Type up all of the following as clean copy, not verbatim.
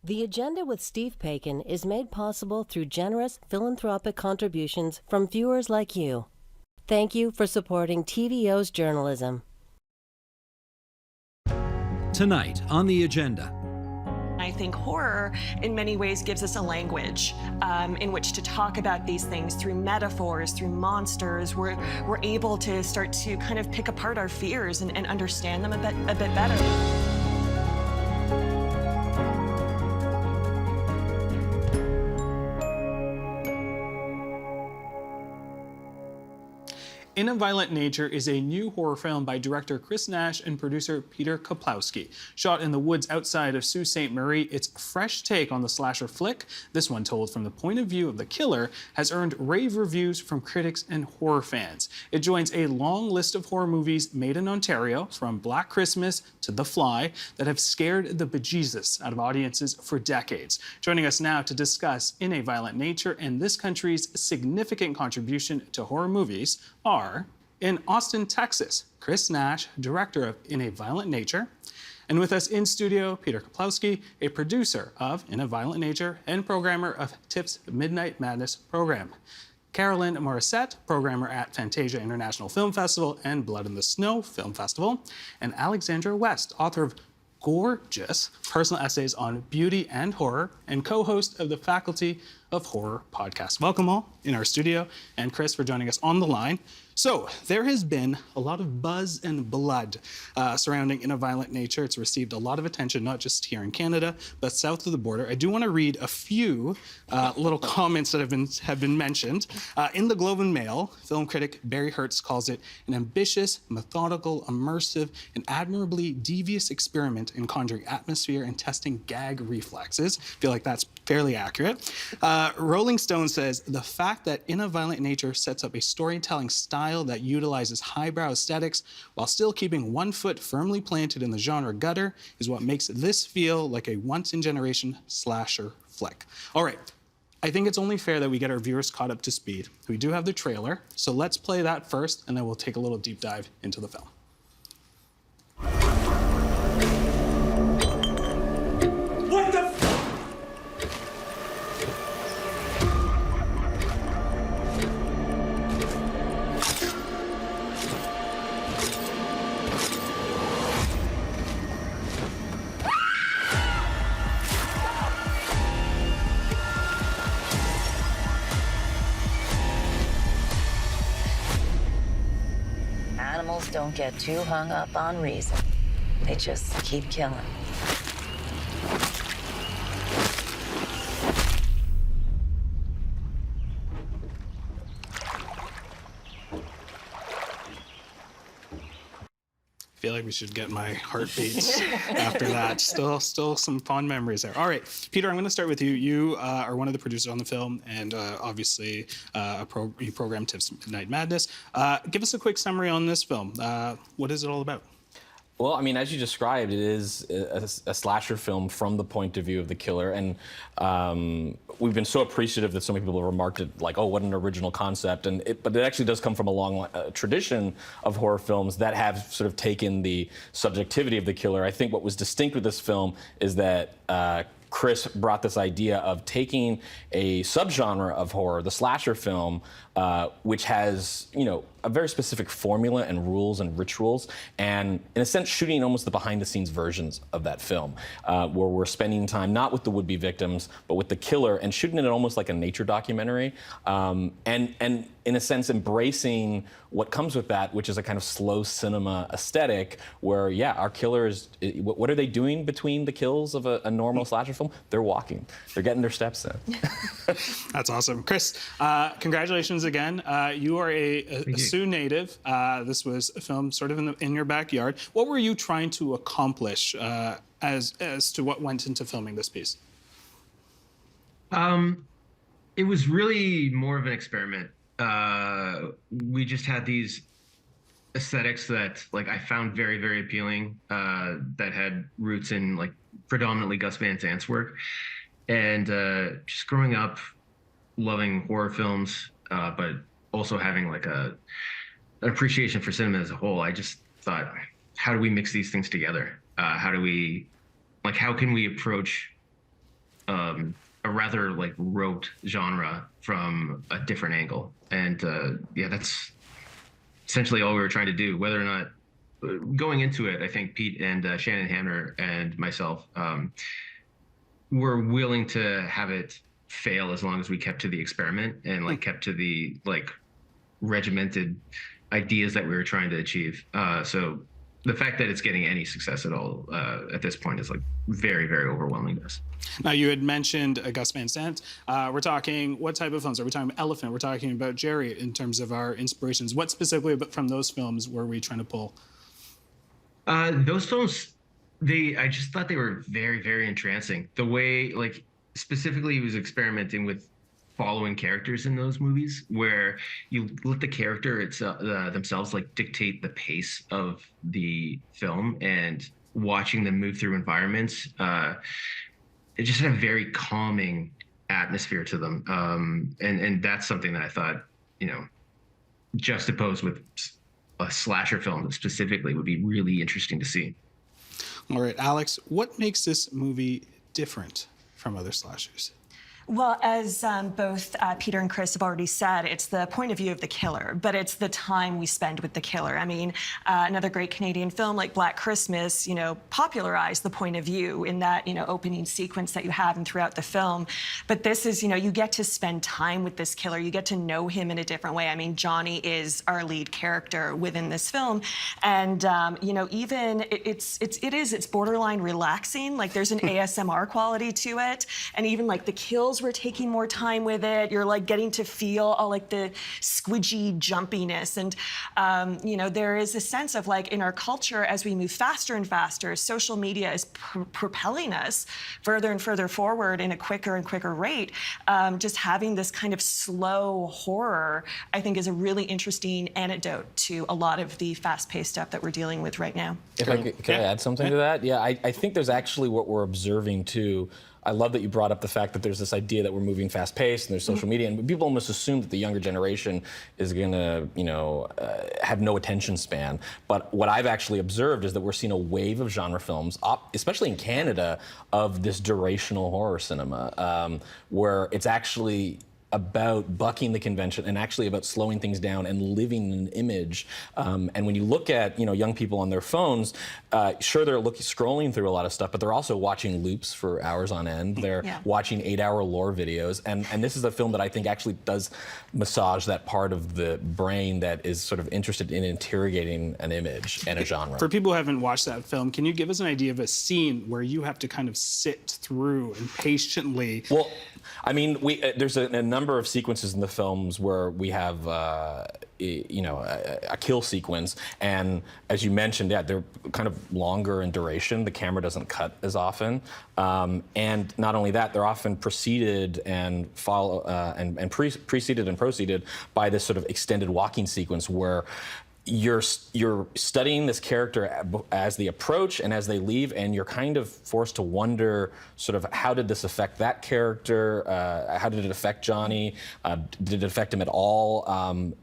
The Agenda with Steve Paikin is made possible through generous philanthropic contributions from viewers like you. Thank you for supporting TVO's journalism. Tonight on The Agenda. I think horror, in many ways, gives us a language in which to talk about these things through metaphors, through monsters. We're able to start to kind of pick apart our fears and understand them a bit better. In a Violent Nature is a new horror film by director Chris Nash and producer Peter Kaplowski. Shot in the woods outside of Sault Ste. Marie, its fresh take on the slasher flick, this one told from the point of view of the killer, has earned rave reviews from critics and horror fans. It joins a long list of horror movies made in Ontario, from Black Christmas to The Fly, that have scared the bejesus out of audiences for decades. Joining us now to discuss In a Violent Nature and this country's significant contribution to horror movies are, in Austin, Texas, Chris Nash, director of In a Violent Nature, and with us in studio, Peter Kaplowski, a producer of In a Violent Nature and programmer of TIFF's Midnight Madness program. Carolyn Morissette, programmer at Fantasia International Film Festival and Blood in the Snow Film Festival, and Alexandra West, author of gorgeous personal essays on beauty and horror and co-host of the Faculty of Horror podcast. Welcome all in our studio, and Chris for joining us on the line. So there has been a lot of buzz and blood surrounding In a Violent Nature. It's received a lot of attention, not just here in Canada, but south of the border. I do want to read a few little comments that have been mentioned. In the Globe and Mail, film critic Barry Hertz calls it an ambitious, methodical, immersive, and admirably devious experiment in conjuring atmosphere and testing gag reflexes. I feel like that's fairly accurate. Rolling Stone says, the fact that In a Violent Nature sets up a storytelling style that utilizes highbrow aesthetics while still keeping one foot firmly planted in the genre gutter is what makes this feel like a once-in-generation slasher flick. All right, I think it's only fair that we get our viewers caught up to speed. We do have the trailer, so let's play that first, and then we'll take a little deep dive into the film. Animals don't get too hung up on reason. They just keep killing. I feel like we should get my heartbeats after that. Still some fond memories there. All right, Peter, I'm going to start with you. You are one of the producers on the film, and obviously you program TIFF's Midnight Madness. Give us a quick summary on this film. What is it all about? Well, I mean, as you described, it is a slasher film from the point of view of the killer, and we've been so appreciative that so many people have remarked it, like, oh, what an original concept, but it actually does come from a long tradition of horror films that have sort of taken the subjectivity of the killer. I think what was distinct with this film is that Chris brought this idea of taking a subgenre of horror, the slasher film, which has, you know, a very specific formula and rules and rituals, and in a sense shooting almost the behind-the-scenes versions of that film, where we're spending time not with the would-be victims, but with the killer, and shooting it almost like a nature documentary, and in a sense embracing what comes with that, which is a kind of slow cinema aesthetic, where, yeah, our killers, what are they doing between the kills of a normal slasher film? They're walking. They're getting their steps in. That's awesome. Chris, congratulations again. You are a Sioux native. This was a film sort of in your backyard. What were you trying to accomplish as to what went into filming this piece? It was really more of an experiment. We just had these aesthetics that, like, I found very, very appealing, that had roots in, like, predominantly Gus Van Sant's work. And just growing up loving horror films, but also having like an appreciation for cinema as a whole, I just thought, how do we mix these things together? How can we approach a rather like rote genre from a different angle. And yeah, that's essentially all we were trying to do. Whether or not going into it, I think Pete and Shannon Hamner and myself were willing to have it fail as long as we kept to the experiment and like kept to the like regimented ideas that we were trying to achieve. So the fact that it's getting any success at all at this point is like very, very overwhelming to us. Now, you had mentioned Gus Van Sant. We're talking, what type of films? Are we talking about Elephant? We're talking about Jerry in terms of our inspirations. What specifically from those films were we trying to pull? Those films, I just thought they were very, very entrancing. The way, like, specifically he was experimenting with following characters in those movies, where you let the character themselves like dictate the pace of the film, and watching them move through environments. It just had a very calming atmosphere to them, and that's something that I thought, juxtaposed with a slasher film specifically would be really interesting to see. All right, Alex, what makes this movie different from other slashers? Well, as both Peter and Chris have already said, it's the point of view of the killer, but it's the time we spend with the killer. I mean, another great Canadian film like Black Christmas, popularized the point of view in that, opening sequence that you have and throughout the film. But this is, you get to spend time with this killer. You get to know him in a different way. I mean, Johnny is our lead character within this film. And, even it's borderline relaxing. Like there's an ASMR quality to it. And even like the kills, we're taking more time with it. You're like getting to feel all like the squidgy jumpiness. And, there is a sense of like in our culture, as we move faster and faster, social media is propelling us further and further forward in a quicker and quicker rate. Just having this kind of slow horror, I think, is a really interesting antidote to a lot of the fast-paced stuff that we're dealing with right now. If I could, can I add something to that? Yeah, I think there's actually what we're observing too. I love that you brought up the fact that there's this idea that we're moving fast-paced and there's social media, and people almost assume that the younger generation is going to, have no attention span. But what I've actually observed is that we're seeing a wave of genre films, especially in Canada, of this durational horror cinema, where it's actually about bucking the convention and actually about slowing things down and living an image. And when you look at young people on their phones, sure, they're scrolling through a lot of stuff, but they're also watching loops for hours on end. They're watching 8-hour lore videos, and this is a film that I think actually does massage that part of the brain that is sort of interested in interrogating an image and a genre. For people who haven't watched that film, can you give us an idea of a scene where you have to kind of sit through and patiently? Well, I mean, there's a number of sequences in the films where we have, a kill sequence, and as you mentioned, they're kind of longer in duration. The camera doesn't cut as often, and not only that, they're often preceded and preceded and proceeded by this sort of extended walking sequence where you're studying this character as they approach and as they leave, and you're kind of forced to wonder sort of how did this affect that character? How did it affect Johnny? Did it affect him at all?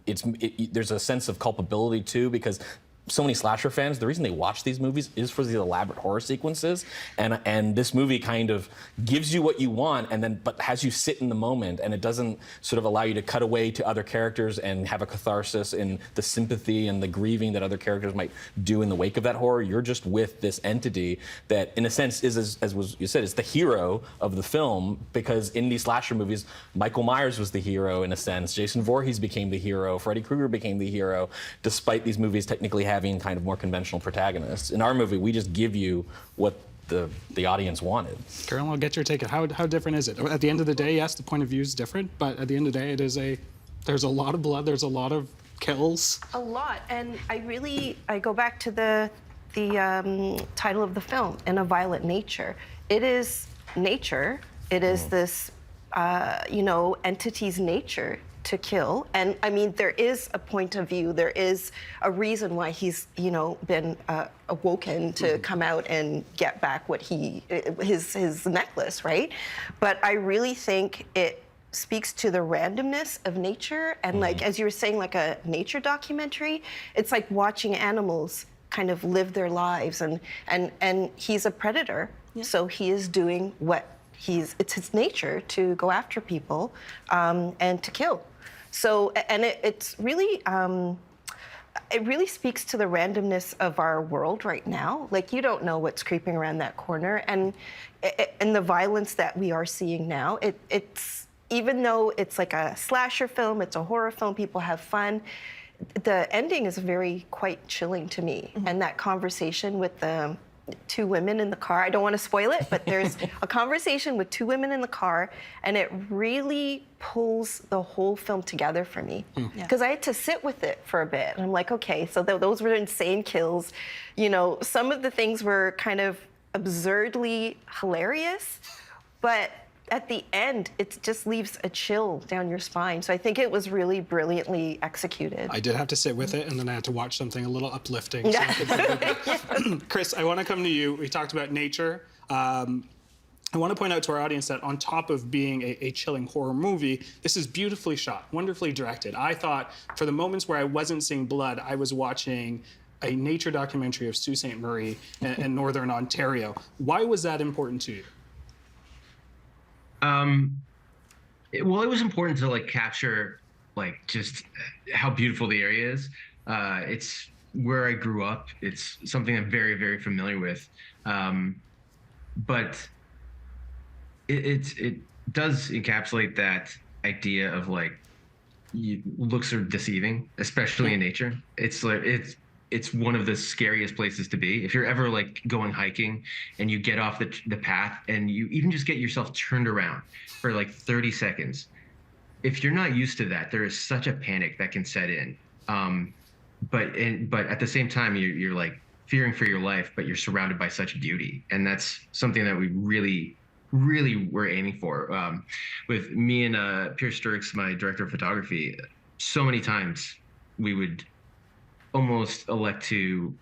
There's a sense of culpability too, because so many slasher fans, the reason they watch these movies is for these elaborate horror sequences, and this movie kind of gives you what you want, but has you sit in the moment, and it doesn't sort of allow you to cut away to other characters and have a catharsis in the sympathy and the grieving that other characters might do in the wake of that horror. You're just with this entity that, in a sense, is, as you said, is the hero of the film, because in these slasher movies, Michael Myers was the hero in a sense, Jason Voorhees became the hero, Freddy Krueger became the hero, despite these movies technically having kind of more conventional protagonists. In our movie, we just give you what the audience wanted. Carol, I'll get your take. How different is it? At the end of the day, yes, the point of view is different, but at the end of the day, there's a lot of blood, there's a lot of kills. A lot, and I go back to the title of the film, In a Violent Nature. It is nature. It is this, entity's nature to kill. And I mean, there is a point of view, there is a reason why he's, been awoken to come out and get back what his necklace, right? But I really think it speaks to the randomness of nature. And like, as you were saying, like a nature documentary, it's like watching animals kind of live their lives, and he's a predator. Yeah. So he is doing what it's his nature to go after people and to kill. So, and it's really, it really speaks to the randomness of our world right now. Like, you don't know what's creeping around that corner, and the violence that we are seeing now. It's even though it's like a slasher film, it's a horror film, people have fun. The ending is quite chilling to me, and that conversation with the two women in the car. I don't want to spoil it, but there's a conversation with two women in the car, and it really pulls the whole film together for me. Because I had to sit with it for a bit. And I'm like, okay, so those were insane kills. You know, some of the things were kind of absurdly hilarious, but at the end, it just leaves a chill down your spine. So I think it was really brilliantly executed. I did have to sit with it, and then I had to watch something a little uplifting. So Chris, I want to come to you. We talked about nature. I want to point out to our audience that on top of being a chilling horror movie, this is beautifully shot, wonderfully directed. I thought for the moments where I wasn't seeing blood, I was watching a nature documentary of Sault Ste. Marie in Northern Ontario. Why was that important to you? Well, it was important to like capture like just how beautiful the area is. It's where I grew up. It's something I'm very, very familiar with. But it does encapsulate that idea of like looks are deceiving, especially in nature. It's like it's one of the scariest places to be. If you're ever like going hiking and you get off the path and you even just get yourself turned around for like 30 seconds, if you're not used to that, there is such a panic that can set in. But at the same time, you're like fearing for your life, but you're surrounded by such beauty. And that's something that we really were aiming for. With me and Pierce Sturrock, my director of photography, so many times we would almost elect to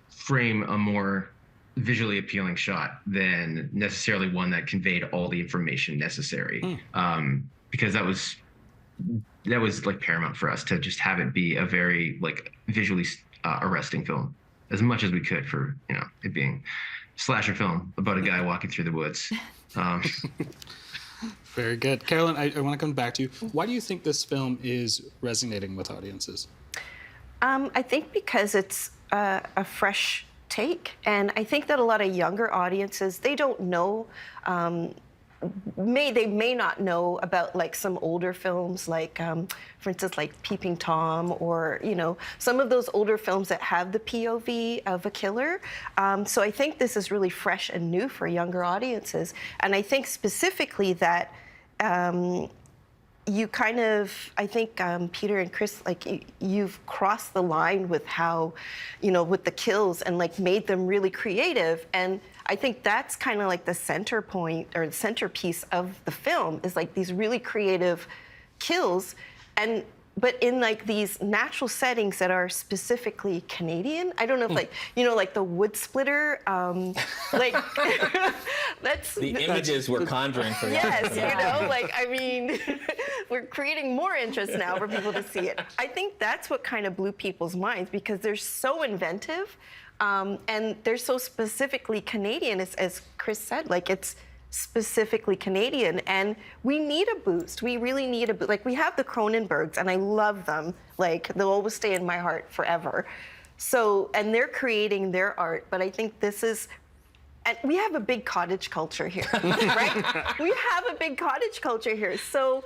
frame a more visually appealing shot than necessarily one that conveyed all the information necessary. Because that was like paramount for us to just have it be a very like visually arresting film as much as we could for, you know, it being a slasher film about a guy walking through the woods. Very good. Carolyn, I want to come back to you. Why do you think this film is resonating with audiences? I think because it's a fresh take, and I think that a lot of younger audiences, they don't know, they may not know about like some older films, like for instance, like Peeping Tom, or you know, some of those older films that have the POV of a killer. So I think this is really fresh and new for younger audiences, and I think specifically that. You kind of, I think, Peter and Chris, like you've crossed the line with how, you know, with the kills and like made them really creative. And I think that's kind of like the center point or the centerpiece of the film is like these really creative kills. But in like these natural settings that are specifically Canadian. I don't know if like, you know, like the wood splitter, like that's the images we're conjuring for you. Yes, you know, like, I mean, we're creating more interest now for people to see it. I think that's what kind of blew people's minds because they're so inventive and they're so specifically Canadian, as Chris said, like it's specifically Canadian, and we need a boost. We really need a boost. Like, we have the Cronenbergs, and I love them. Like, they'll always stay in my heart forever. So, and they're creating their art, but I think this is, and we have a big cottage culture here, right? We have a big cottage culture here. So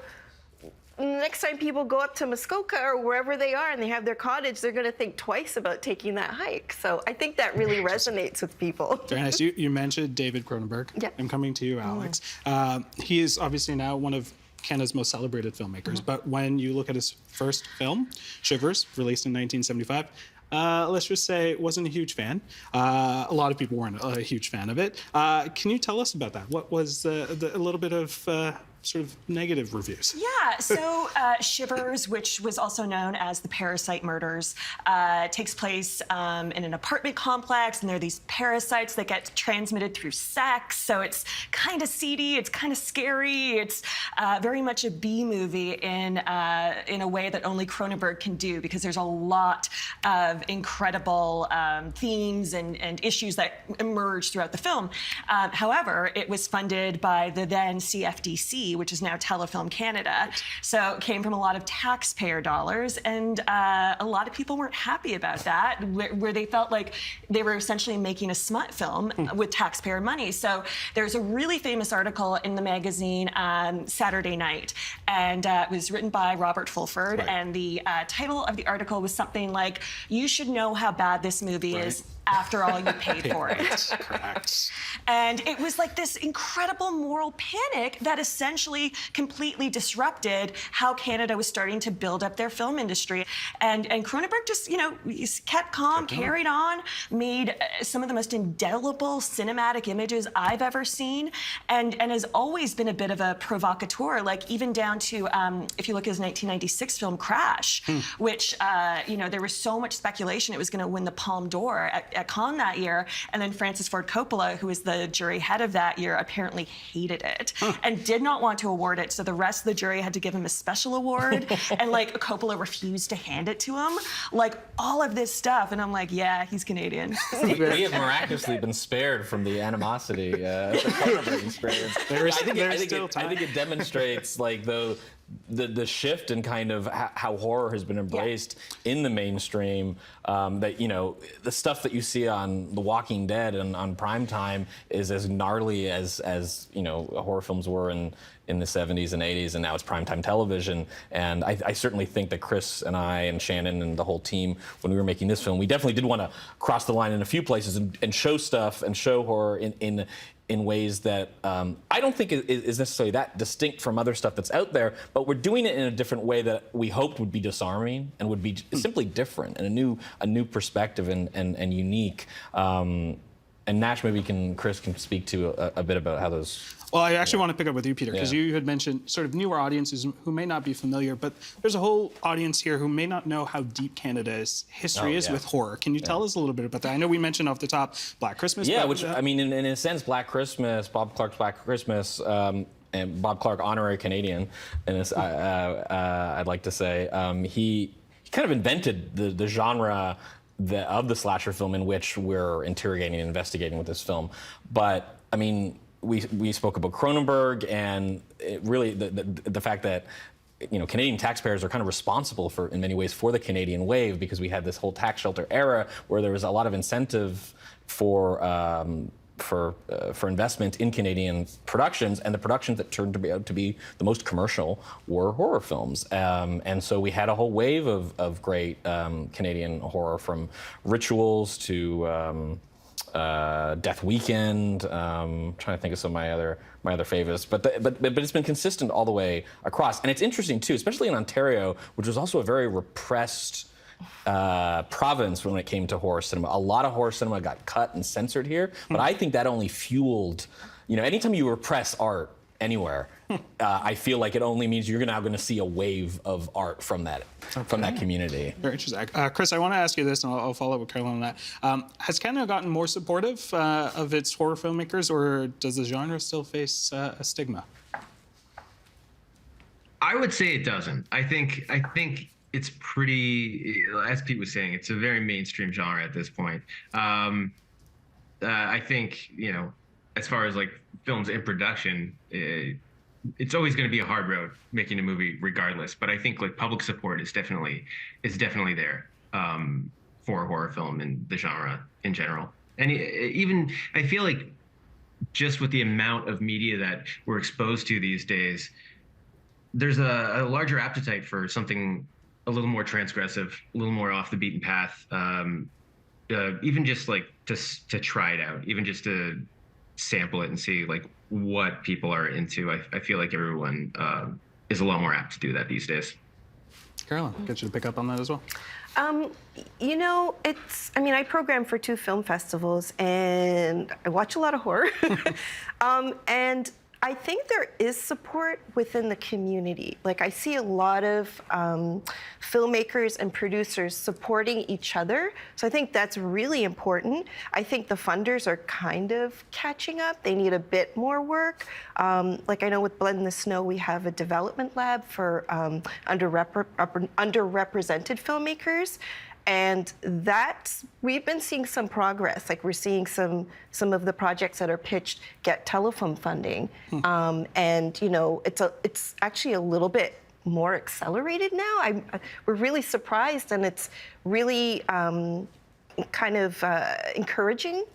next time people go up to Muskoka or wherever they are and they have their cottage, they're going to think twice about taking that hike. So I think that really resonates with people. Very nice. You mentioned David Cronenberg. Yeah. I'm coming to you, Alex. He is obviously now one of Canada's most celebrated filmmakers. But when you look at his first film, Shivers, released in 1975, let's just say wasn't a huge fan. A lot of people weren't a huge fan of it. Can you tell us about that? What was a little bit of sort of negative reviews. Yeah, so Shivers, which was also known as the Parasite Murders, takes place in an apartment complex, and there are these parasites that get transmitted through sex. So it's kind of seedy, it's kind of scary, it's very much a B movie in a way that only Cronenberg can do, because there's a lot of incredible themes and issues that emerge throughout the film. However, it was funded by the then CFDC, which is now Telefilm Canada. So it came from a lot of taxpayer dollars, and a lot of people weren't happy about that, where they felt like they were essentially making a smut film with taxpayer money. So there's a really famous article in the magazine Saturday Night, and it was written by Robert Fulford, and the title of the article was something like, "You should know how bad this movie is after all you paid for it." Correct. And it was like this incredible moral panic that essentially completely disrupted how Canada was starting to build up their film industry. And Cronenberg just, he kept calm, carried on, made some of the most indelible cinematic images I've ever seen, and has always been a bit of a provocateur, like even down to, if you look at his 1996 film Crash, which, there was so much speculation it was going to win the Palme d'Or at Cannes that year, and then Francis Ford Coppola, who was the jury head of that year, apparently hated it and did not want to award it, so the rest of the jury had to give him a special award, and Coppola refused to hand it to him, all of this stuff, and I'm like, yeah, he's Canadian. We have miraculously been spared from the animosity the Cronenberg experience. I think it demonstrates the shift in kind of how horror has been embraced in the mainstream. That the stuff that you see on The Walking Dead and on primetime is as gnarly as horror films were in the 70s and 80s, and now it's primetime television. And I certainly think that Chris and I and Shannon and the whole team, when we were making this film, we definitely did want to cross the line in a few places and show stuff and show horror in ways that I don't think is necessarily that distinct from other stuff that's out there, but we're doing it in a different way that we hoped would be disarming and would be simply different and a new perspective and unique. And Nash, maybe Chris can speak to a bit about how those. Well, I actually want to pick up with you, Peter, because you had mentioned sort of newer audiences who may not be familiar, but there's a whole audience here who may not know how deep Canada's history is with horror. Can you tell us a little bit about that? I know we mentioned off the top Black Christmas. Yeah, which, I mean, in a sense, Black Christmas, Bob Clark's Black Christmas, and Bob Clark, honorary Canadian, and I'd like to say, he kind of invented the genre of the slasher film in which we're interrogating and investigating with this film. But, I mean, we spoke about Cronenberg, and really the fact that Canadian taxpayers are kind of responsible for, in many ways, for the Canadian wave, because we had this whole tax shelter era where there was a lot of incentive for investment in Canadian productions, and the productions that turned out to be the most commercial were horror films. And so we had a whole wave of great Canadian horror, from Rituals to Death Weekend. Trying to think of some of my other favorites, but it's been consistent all the way across. And it's interesting too, especially in Ontario, which was also a very repressed province when it came to horror cinema. A lot of horror cinema got cut and censored here, but I think that only fueled. Anytime you repress art anywhere, I feel like it only means you're now going to see a wave of art from that community. Very interesting. Chris, I want to ask you this, and I'll follow up with Caroline on that. Has Canada gotten more supportive of its horror filmmakers, or does the genre still face a stigma? I would say it doesn't. I think it's pretty, as Pete was saying, it's a very mainstream genre at this point. I think, as far as films in production, it's always going to be a hard road making a movie regardless. But I think public support is definitely there for horror film and the genre in general. And even I feel like just with the amount of media that we're exposed to these days, there's a larger appetite for something a little more transgressive, a little more off the beaten path. Even just to try it out, even just to sample it and see what people are into. I feel like everyone is a lot more apt to do that these days. Caroline, get you to pick up on that as well. I program for 2 film festivals, and I watch a lot of horror. And I think there is support within the community. Like, I see a lot of filmmakers and producers supporting each other. So I think that's really important. I think the funders are kind of catching up. They need a bit more work. Like, I know with Blend in the Snow, we have a development lab for underrepresented filmmakers. And that, we've been seeing some progress. Like, we're seeing some of the projects that are pitched get telephone funding. And, you know, it's actually a little bit more accelerated now. We're really surprised, and it's really kind of encouraging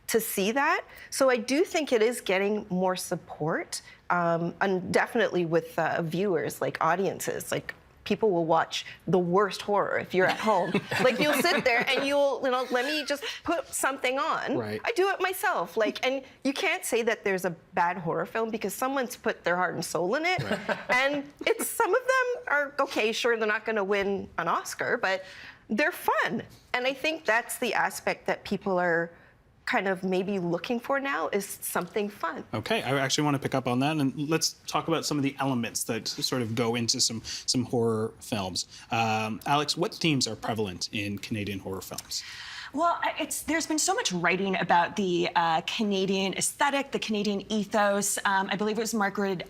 to see that. So I do think it is getting more support, and definitely with viewers, like audiences, like, people will watch the worst horror if you're at home. Like, you'll sit there and you'll, you know, let me just put something on. Right. I do it myself. Like, and you can't say that there's a bad horror film because someone's put their heart and soul in it. Right. And some of them are, okay, sure, they're not gonna win an Oscar, but they're fun. And I think that's the aspect that people are kind of maybe looking for now, is something fun. Okay, I actually want to pick up on that, and let's talk about some of the elements that sort of go into some horror films. Alex, what themes are prevalent in Canadian horror films? Well, there's been so much writing about the Canadian aesthetic, the Canadian ethos. I believe it was Margaret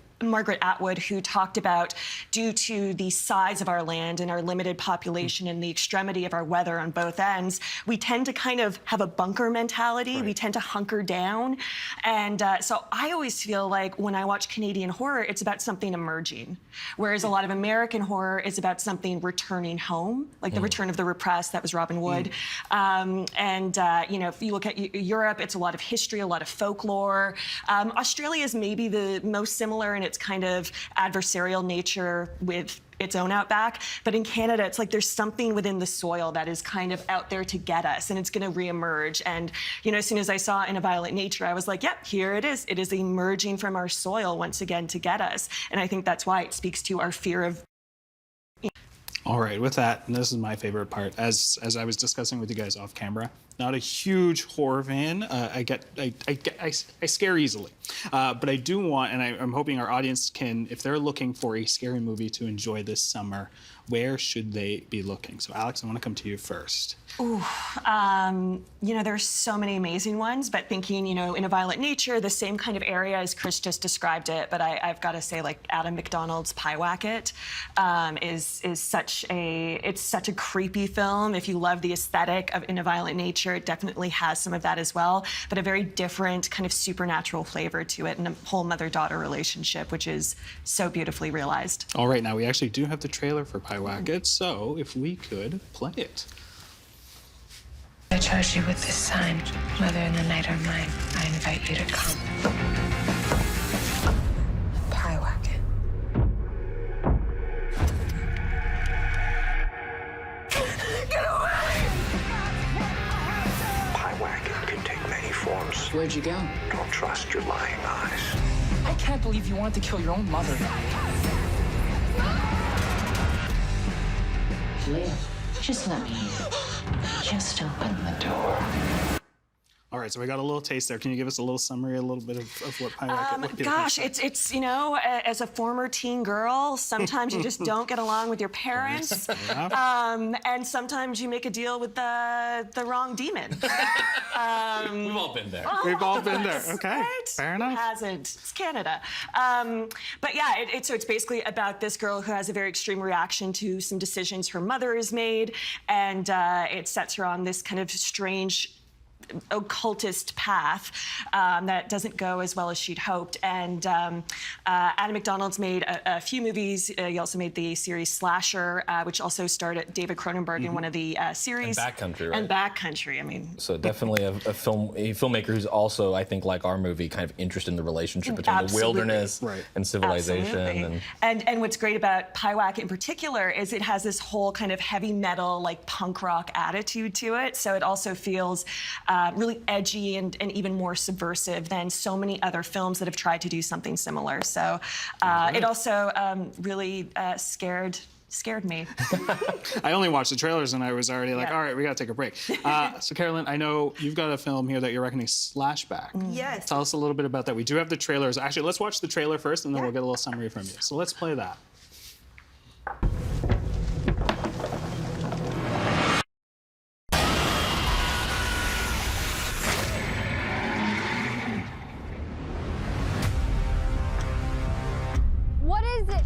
Atwood who talked about, due to the size of our land and our limited population and the extremity of our weather on both ends, we tend to kind of have a bunker mentality. Right. We tend to hunker down. And so I always feel like when I watch Canadian horror, it's about something emerging, whereas a lot of American horror is about something returning home, like The Return of the Repressed, that was Robin Wood. You know, if you look at Europe, it's a lot of history, a lot of folklore. Australia is maybe the most similar in its kind of adversarial nature with its own outback. But in Canada, it's like there's something within the soil that is kind of out there to get us, and it's going to reemerge. And, you know, as soon as I saw In a Violent Nature, I was like, yep, here it is. It is emerging from our soil once again to get us. And I think that's why it speaks to our fear of... All right, with that, and this is my favorite part, as I was discussing with you guys off camera, not a huge horror fan. I scare easily, but I do want, and I'm hoping our audience can, if they're looking for a scary movie to enjoy this summer, where should they be looking? So, Alex, I want to come to you first. Ooh, you know, there's so many amazing ones, but thinking, you know, In a Violent Nature, the same kind of area as Chris just described it, but I've got to say, like, Adam McDonald's Pyewacket is such a creepy film. If you love the aesthetic of In a Violent Nature, it definitely has some of that as well, but a very different kind of supernatural flavor to it, and a whole mother-daughter relationship, which is so beautifully realized. All right, now we actually do have the trailer for Pyewacket, so if we could play it. I charge you with this sign. Whether in the night or mine, I invite you to come. Pyewacket. Get away! Pyewacket can take many forms. Where'd you go? Don't trust your lying eyes. I can't believe you wanted to kill your own mother. Live. Just let me in. Just open the door. All right, so we got a little taste there. Can you give us a little summary, a little bit of what Pyewacket? Gosh, it's you know, as a former teen girl, sometimes you just don't get along with your parents, and sometimes you make a deal with the wrong demon. We've all been there. We've all been there. Okay, right? Fair enough. Who hasn't? It's Canada. But yeah, so it's basically about this girl who has a very extreme reaction to some decisions her mother has made, and it sets her on this kind of strange occultist path that doesn't go as well as she'd hoped. And Adam McDonald's made a few movies. He also made the series Slasher, which also starred David Cronenberg in one of the series. And Backcountry, right? And Backcountry, I mean. So definitely a filmmaker who's also, I think, like our movie, kind of interested in the relationship between the wilderness and civilization. And what's great about Pyewacket in particular is it has this whole kind of heavy metal, like punk rock attitude to it. So it also feels really edgy and even more subversive than so many other films that have tried to do something similar. So it also really scared scared me. I only watched the trailers and I was already like, Yeah. all right, we got to take a break. So Carolyn, I know you've got a film here that you're reckoning Slashback. Yes. Tell us a little bit about that. We do have the trailers. Actually, let's watch the trailer first and then we'll get a little summary from you. So let's play that. What is it?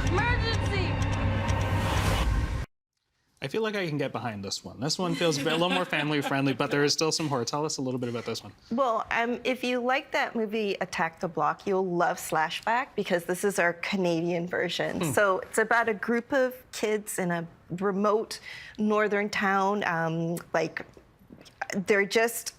Emergency! I feel like I can get behind this one. This one feels a little more family friendly, but there is still some horror. Tell us a little bit about this one. Well, if you like that movie Attack the Block, you'll love Slashback because this is our Canadian version. So it's about a group of kids in a remote northern town. Like, they're just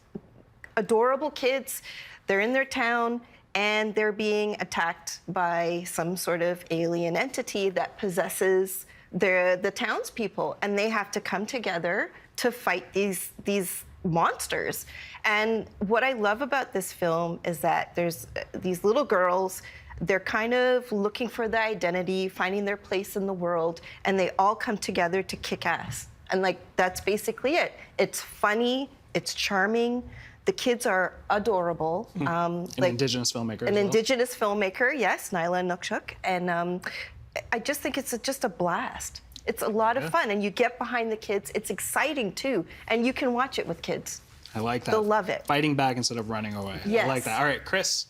adorable kids. They're in their town and they're being attacked by some sort of alien entity that possesses the townspeople, and they have to come together to fight these monsters. And what I love about this film is that there's these little girls, they're kind of looking for their identity, finding their place in the world, and they all come together to kick ass. And like, that's basically it. It's funny, it's charming. The kids are adorable. An Indigenous filmmaker as well. Indigenous filmmaker, yes, Nyla Nukchuk. And I just think it's just a blast. It's a lot of fun, and you get behind the kids. It's exciting, too, and you can watch it with kids. I like that. They'll love it. Fighting back instead of running away. Yes. I like that. All right, Chris.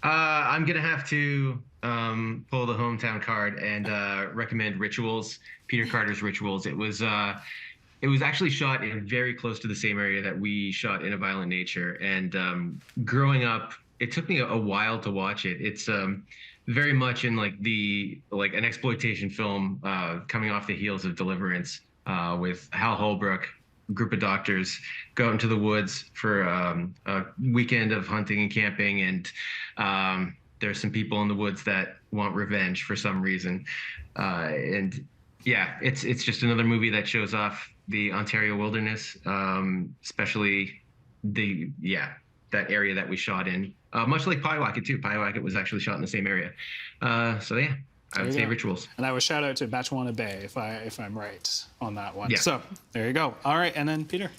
I'm gonna have to pull the hometown card and recommend Rituals, Peter Carter's Rituals. It was actually shot in very close to the same area that we shot In a Violent Nature. And growing up, it took me a while to watch it. It's very much in like an exploitation film coming off the heels of Deliverance, with Hal Holbrook, a group of doctors go out into the woods for a weekend of hunting and camping, and there's some people in the woods that want revenge for some reason. And yeah, it's just another movie that shows off the Ontario wilderness, especially that area that we shot in. Much like Pyewacket too. Pyewacket was actually shot in the same area. So yeah, I would say Rituals. And I would shout out to Batchwana Bay if I'm right on that one. Yeah. So there you go. All right, and then Peter.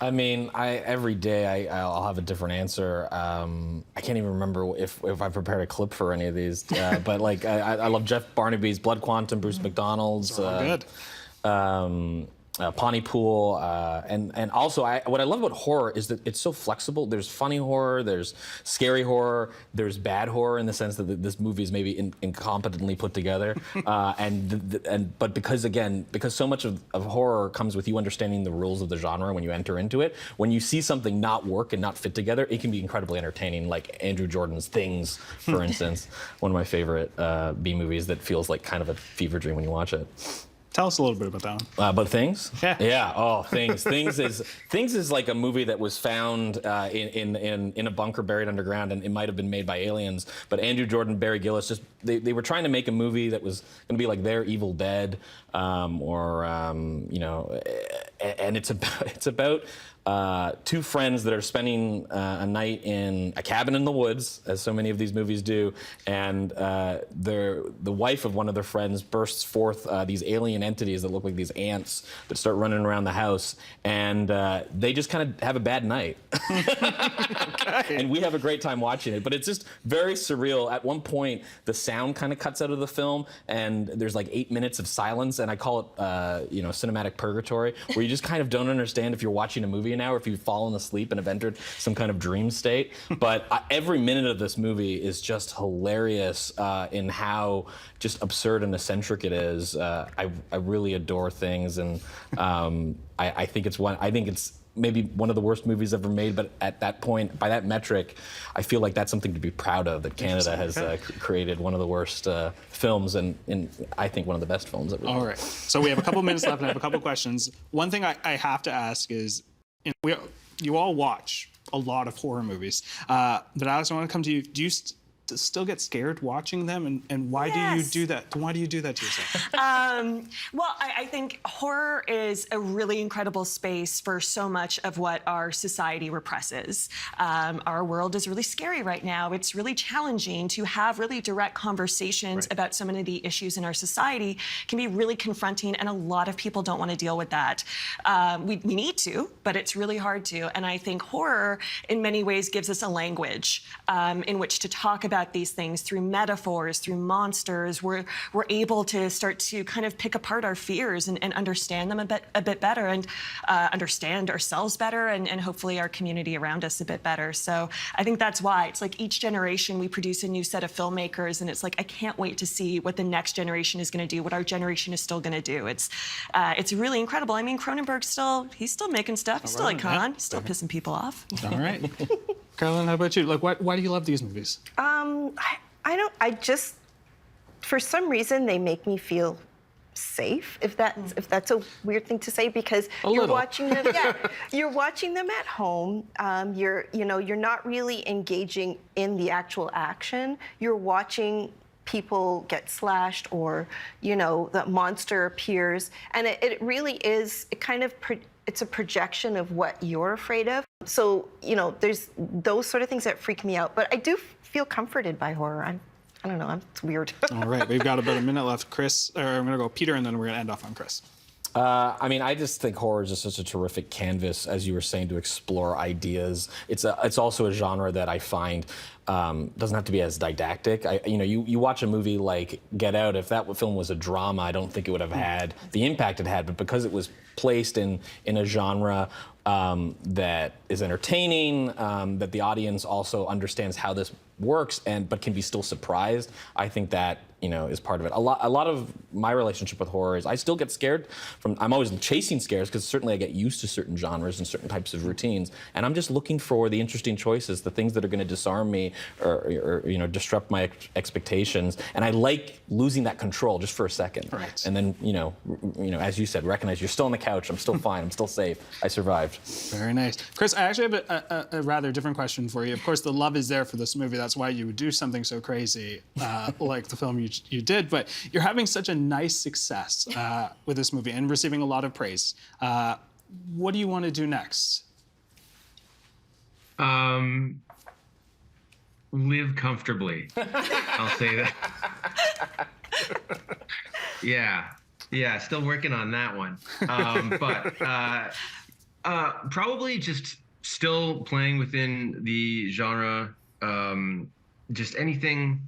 I mean, every day I'll have a different answer. I can't even remember if I prepared a clip for any of these. But like, I love Jeff Barnaby's Blood Quantum, Bruce McDonald's. Good. Pontypool, and also what I love about horror is that it's so flexible. There's funny horror, there's scary horror, there's bad horror in the sense that this movie is maybe incompetently put together, but because so much of horror comes with you understanding the rules of the genre when you enter into it. When you see something not work and not fit together, it can be incredibly entertaining. Like Andrew Jordan's Things, for instance, one of my favorite B movies that feels like kind of a fever dream when you watch it. Tell us a little bit about that one. About Things? Yeah. Yeah. Oh, Things. Things is like a movie that was found in a bunker buried underground, and it might have been made by aliens. But Andrew Jordan, Barry Gillis, they were trying to make a movie that was going to be like their Evil Dead, and it's about two friends that are spending a night in a cabin in the woods, as so many of these movies do, and the wife of one of their friends bursts forth these alien entities that look like these ants that start running around the house, and they just kind of have a bad night. And we have a great time watching it, but it's just very surreal. At one point, the sound kind of cuts out of the film, and there's like 8 minutes of silence, and I call it, cinematic purgatory, where you just kind of don't understand if you're watching a movie now or if you've fallen asleep and have entered some kind of dream state. But every minute of this movie is just hilarious in how just absurd and eccentric it is. I really adore Things, and I think it's maybe one of the worst movies ever made, but at that point, by that metric, I feel like that's something to be proud of, that Canada has created one of the worst films and I think one of the best films ever. All right, so we have a couple minutes left and I have a couple questions. One thing I have to ask is, you all watch a lot of horror movies, but Alex, I want to come to you. still get scared watching them, and why do you do that? Why do you do that to yourself? Well, I think horror is a really incredible space for so much of what our society represses. Our world is really scary right now. It's really challenging to have really direct conversations about so many of the issues in our society. Can be really confronting, and a lot of people don't want to deal with that. We need to, but it's really hard to. And I think horror, in many ways, gives us a language in which to talk about these things through metaphors, through monsters. We're able to start to kind of pick apart our fears and understand them a bit better, and understand ourselves better, and hopefully our community around us a bit better. So I think that's why it's like each generation we produce a new set of filmmakers, and it's like I can't wait to see what the next generation is going to do, what our generation is still going to do. It's really incredible. I mean, he's still making stuff. He's still icon. He's still pissing people off. All right. Carolyn, how about you? Like, why do you love these movies? I just, for some reason, they make me feel safe, if that's a weird thing to say, because watching them. Yeah, you're watching them at home. You're not really engaging in the actual action. You're watching people get slashed, or the monster appears, and it really is it's a projection of what you're afraid of. So there's those sort of things that freak me out, but I do feel comforted by horror. I don't know, it's weird. All right, we've got about a minute left. Chris, or I'm gonna go Peter, and then we're gonna end off on Chris. I mean, I just think horror is just such a terrific canvas, as you were saying, to explore ideas. It's also a genre that I find doesn't have to be as didactic. You watch a movie like Get Out. If that film was a drama, I don't think it would have had the impact it had. But because it was placed in a genre that is entertaining, that the audience also understands how this works, but can be still surprised, I think that is part of it. A lot of my relationship with horror is I still get scared I'm always chasing scares, because certainly I get used to certain genres and certain types of routines, and I'm just looking for the interesting choices, the things that are going to disarm me or disrupt my expectations, and I like losing that control just for a second. Right. And then as you said, recognize you're still on the couch, I'm still fine, I'm still safe, I survived. Very nice. Chris, I actually have a rather different question for you. Of course, the love is there for this movie. That's why you would do something so crazy like the film you did, but you're having such a nice success with this movie and receiving a lot of praise. What do you want to do next? Live comfortably. I'll say that. Yeah, still working on that one. But probably just still playing within the genre. Just anything.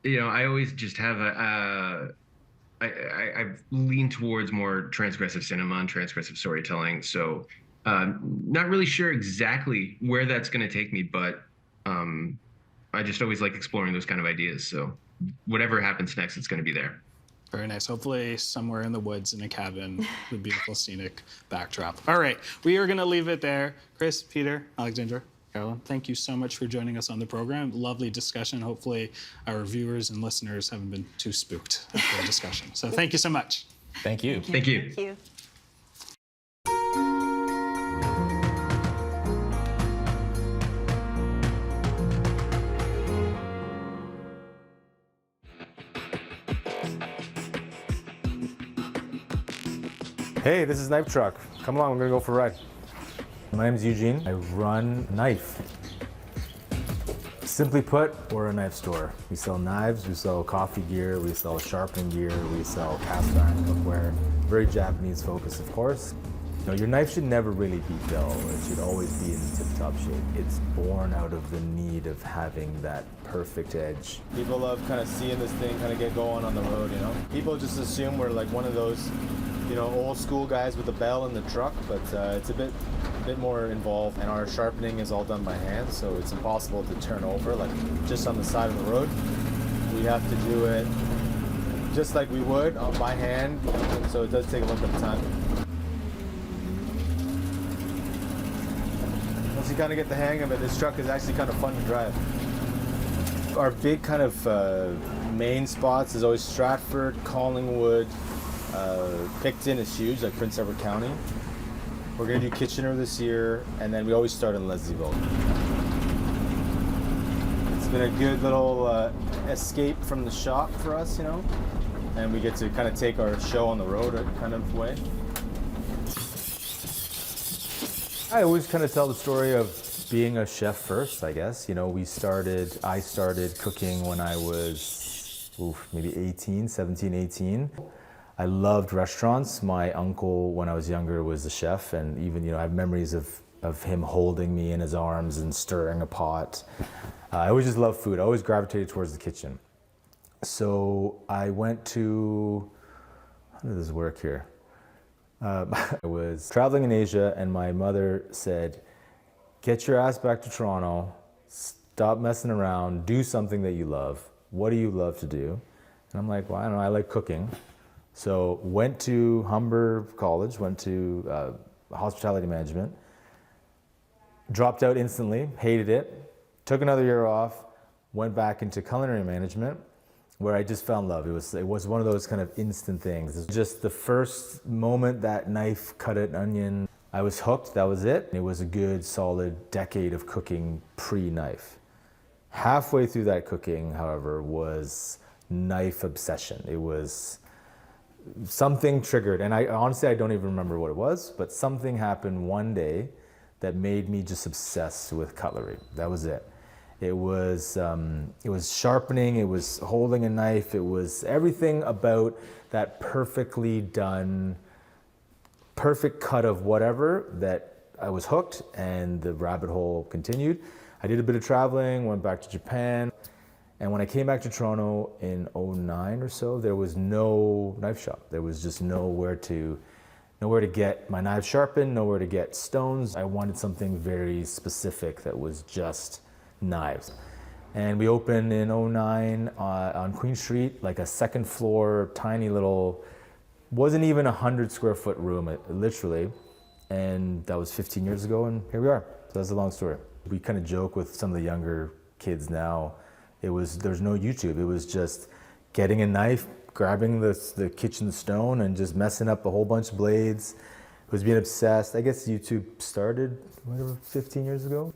I always just have I've leaned towards more transgressive cinema and transgressive storytelling. So not really sure exactly where that's going to take me, but I just always like exploring those kind of ideas. So whatever happens next, it's going to be there. Very nice. Hopefully somewhere in the woods in a cabin with beautiful scenic backdrop. All right, we are going to leave it there. Chris, Peter, Alexandra, Carolyn, thank you so much for joining us on the program. Lovely discussion. Hopefully our viewers and listeners haven't been too spooked after the discussion. So thank you so much. Thank you. Thank you. Thank you. Hey, this is Knife Truck. Come along, we're gonna go for a ride. My name's Eugene. I run Knife. Simply put, we're a knife store. We sell knives, we sell coffee gear, we sell sharpening gear, we sell cast iron cookware. Very Japanese focus, of course. Your knife should never really be dull. It should always be in tip-top shape. It's born out of the need of having that perfect edge. People love kind of seeing this thing kind of get going on the road, People just assume we're like one of those, old school guys with a bell in the truck, but it's a bit more involved, and our sharpening is all done by hand, so it's impossible to turn over, like just on the side of the road. We have to do it just like we would by hand, so it does take a little bit of time. Once you kind of get the hang of it, this truck is actually kind of fun to drive. Our big kind of main spots is always Stratford, Collingwood, Picton is huge, like Prince Edward County. We're going to do Kitchener this year, and then we always start in Leslieville. been a good little escape from the shop for us, and we get to kind of take our show on the road kind of way. I always kind of tell the story of being a chef first, I guess. I started cooking when I was maybe 17, 18. I loved restaurants. My uncle, when I was younger, was a chef, and even, I have memories of him holding me in his arms and stirring a pot. I always just loved food. I always gravitated towards the kitchen. So I went to, how did this work here? I was traveling in Asia, and my mother said, get your ass back to Toronto, stop messing around, do something that you love. What do you love to do? And I'm like, well, I don't know, I like cooking. So went to Humber College, went to hospitality management, dropped out instantly, hated it, took another year off, went back into culinary management, where I just found love. It was one of those kind of instant things. It was just the first moment that knife cut an onion, I was hooked, that was it. It was a good solid decade of cooking pre-knife. Halfway through that cooking, however, was knife obsession. It was something triggered, and honestly I don't even remember what it was, but something happened one day that made me just obsessed with cutlery. That was it. It was sharpening, it was holding a knife, it was everything about that perfectly done, perfect cut of whatever that I was hooked, and the rabbit hole continued. I did a bit of traveling, went back to Japan, and when I came back to Toronto in 2009 or so, there was no knife shop. There was just nowhere to get my knives sharpened, nowhere to get stones. I wanted something very specific that was just knives. And we opened in 2009 on Queen Street, like a second floor, tiny little, wasn't even 100 square foot room, literally. And that was 15 years ago, and here we are. So that's a long story. We kind of joke with some of the younger kids now. There's no YouTube. It was just getting a knife, grabbing the kitchen stone and just messing up a whole bunch of blades. It was being obsessed. I guess YouTube started, 15 years ago.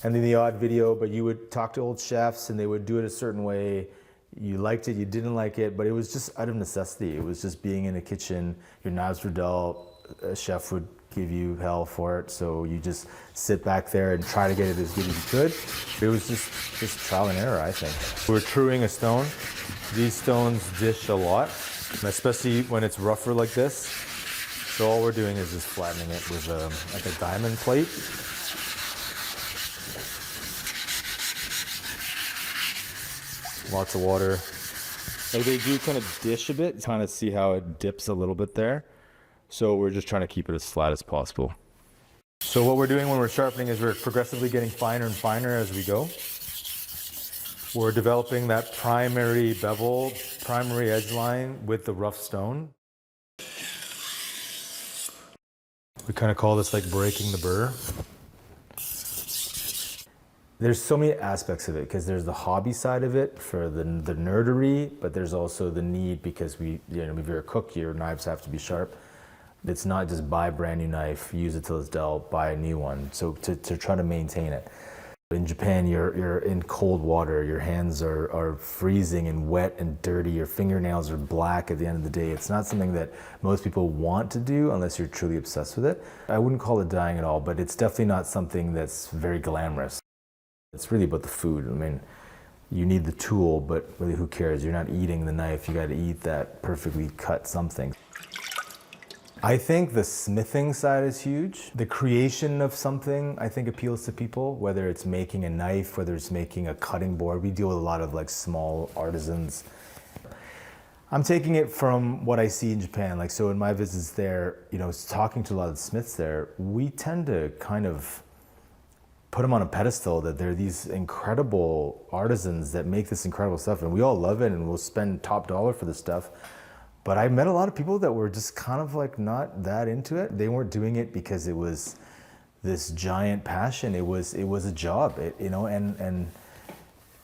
And then the odd video, but you would talk to old chefs and they would do it a certain way. You liked it, you didn't like it, but it was just out of necessity. It was just being in the kitchen, your knives were dull, a chef would give you hell for it, so you just sit back there and try to get it as good as you could. It was just trial and error, I think. We're truing a stone. These stones dish a lot, especially when it's rougher like this. So all we're doing is just flattening it with like a diamond plate. Lots of water. Like they do kind of dish a bit, kind of see how it dips a little bit there. So we're just trying to keep it as flat as possible. So what we're doing when we're sharpening is we're progressively getting finer and finer as we go. We're developing that primary bevel, primary edge line with the rough stone. We kind of call this like breaking the burr. There's so many aspects of it, because there's the hobby side of it for the nerdery, but there's also the need, because if you're a cook, your knives have to be sharp. It's not just buy a brand new knife, use it till it's dull, buy a new one. So to try to maintain it. In Japan, you're in cold water, your hands are freezing and wet and dirty, your fingernails are black at the end of the day. It's not something that most people want to do unless you're truly obsessed with it. I wouldn't call it dying at all, but it's definitely not something that's very glamorous. It's really about the food. I mean, you need the tool, but really who cares? You're not eating the knife, you gotta eat that perfectly cut something. I think the smithing side is huge. The creation of something, I think, appeals to people, whether it's making a knife, whether it's making a cutting board. We deal with a lot of like small artisans. I'm taking it from what I see in Japan. Like, so in my visits there, talking to a lot of the smiths there, we tend to kind of put them on a pedestal, that they're these incredible artisans that make this incredible stuff, and we all love it and we'll spend top dollar for this stuff. But I met a lot of people that were just kind of like not that into it. They weren't doing it because it was this giant passion. It was a job, and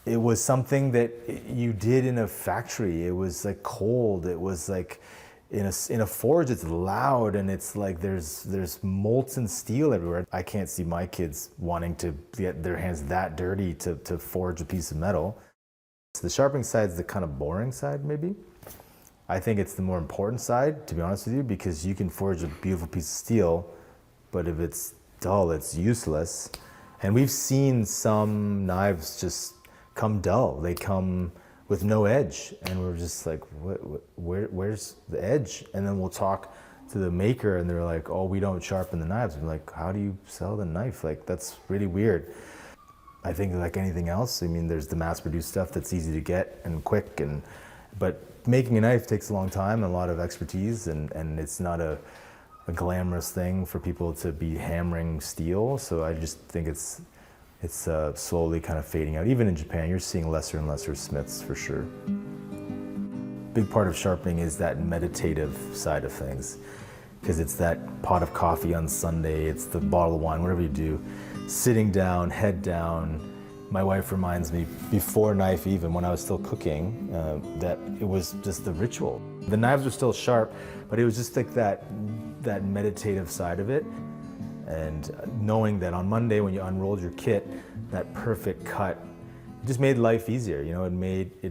it was something that you did in a factory. It was like cold. It was like In a forge, it's loud and it's like there's molten steel everywhere. I can't see my kids wanting to get their hands that dirty to forge a piece of metal. So the sharpening side is the kind of boring side, maybe. I think it's the more important side, to be honest with you, because you can forge a beautiful piece of steel, but if it's dull, it's useless. And we've seen some knives just come dull. They come with no edge, and we're just like, where's the edge? And then we'll talk to the maker, and they're like, oh, we don't sharpen the knives. I'm like, how do you sell the knife? Like, that's really weird. I think like anything else, I mean, there's the mass-produced stuff that's easy to get and quick, but making a knife takes a long time and a lot of expertise, and it's not a glamorous thing for people to be hammering steel. So I just think it's slowly kind of fading out. Even in Japan, you're seeing lesser and lesser smiths for sure. Big part of sharpening is that meditative side of things, because it's that pot of coffee on Sunday, it's the bottle of wine, whatever you do, sitting down, head down. My wife reminds me, before knife even, when I was still cooking, that it was just the ritual. The knives were still sharp, but it was just like that meditative side of it. And knowing that on Monday when you unrolled your kit, that perfect cut, it just made life easier. You know, it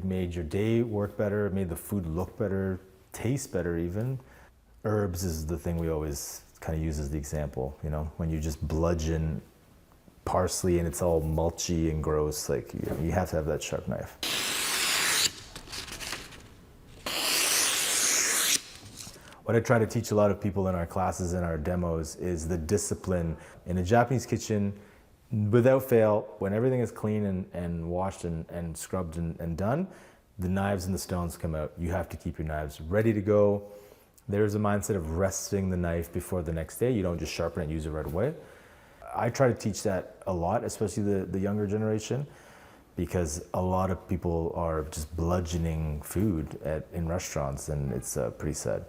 made your day work better, it made the food look better, taste better even. Herbs is the thing we always kind of use as the example, you know, when you just bludgeon parsley and it's all mulchy and gross, like you have to have that sharp knife. What I try to teach a lot of people in our classes and our demos is the discipline in a Japanese kitchen. Without fail, when everything is clean and washed and scrubbed and done, the knives and the stones come out. You have to keep your knives ready to go. There's a mindset of resting the knife before the next day. You don't just sharpen it and use it right away. I try to teach that a lot, especially the younger generation, because a lot of people are just bludgeoning food in restaurants, and it's pretty sad.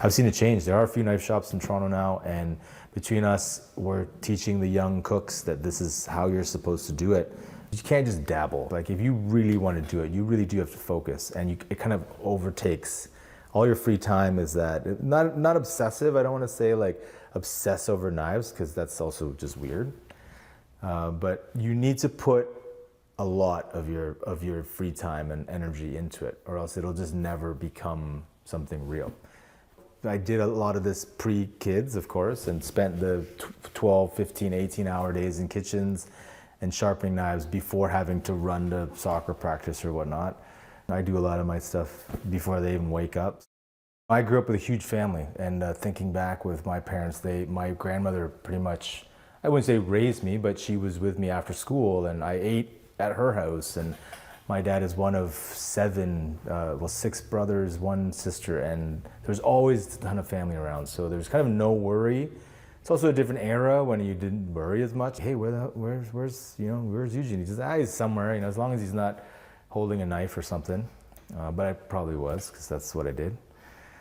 I've seen it change. There are a few knife shops in Toronto now, and between us, we're teaching the young cooks that this is how you're supposed to do it. You can't just dabble. Like, if you really want to do it, you really do have to focus, and it kind of overtakes all your free time. Is that not obsessive? I don't want to say like obsess over knives, because that's also just weird. But you need to put a lot of your free time and energy into it, or else it'll just never become something real. I did a lot of this pre-kids, of course, and spent the 12, 15, 18-hour days in kitchens and sharpening knives before having to run to soccer practice or whatnot. I do a lot of my stuff before they even wake up. I grew up with a huge family, and thinking back with my parents, my grandmother pretty much, I wouldn't say raised me, but she was with me after school, and I ate at her house. And my dad is one of 6 brothers, 1 sister, and there's always a ton of family around. So there's kind of no worry. It's also a different era when you didn't worry as much. Hey, where's Eugene? He's just, he's somewhere, as long as he's not holding a knife or something. But I probably was, because that's what I did.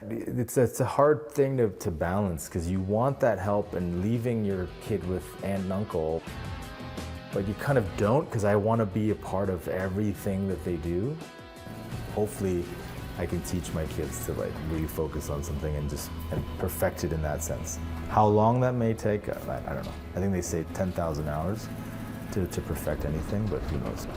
It's a hard thing to balance, because you want that help and leaving your kid with aunt and uncle, but you kind of don't, because I want to be a part of everything that they do. Hopefully I can teach my kids to like really focus on something and perfect it in that sense. How long that may take, I don't know. I think they say 10,000 hours to perfect anything, but who knows.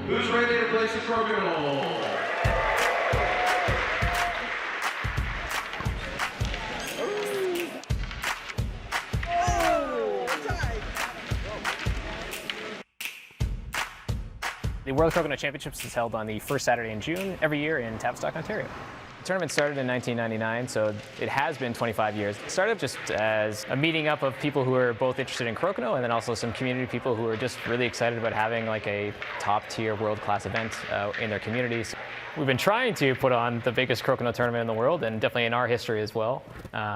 Who's ready to play some Crokinole? The World Crokinole Championships is held on the first Saturday in June every year in Tavistock, Ontario. The tournament started in 1999, so it has been 25 years. It started just as a meeting up of people who are both interested in Crokinole, and then also some community people who are just really excited about having like a top-tier world-class event in their communities. We've been trying to put on the biggest Crokinole tournament in the world, and definitely in our history as well.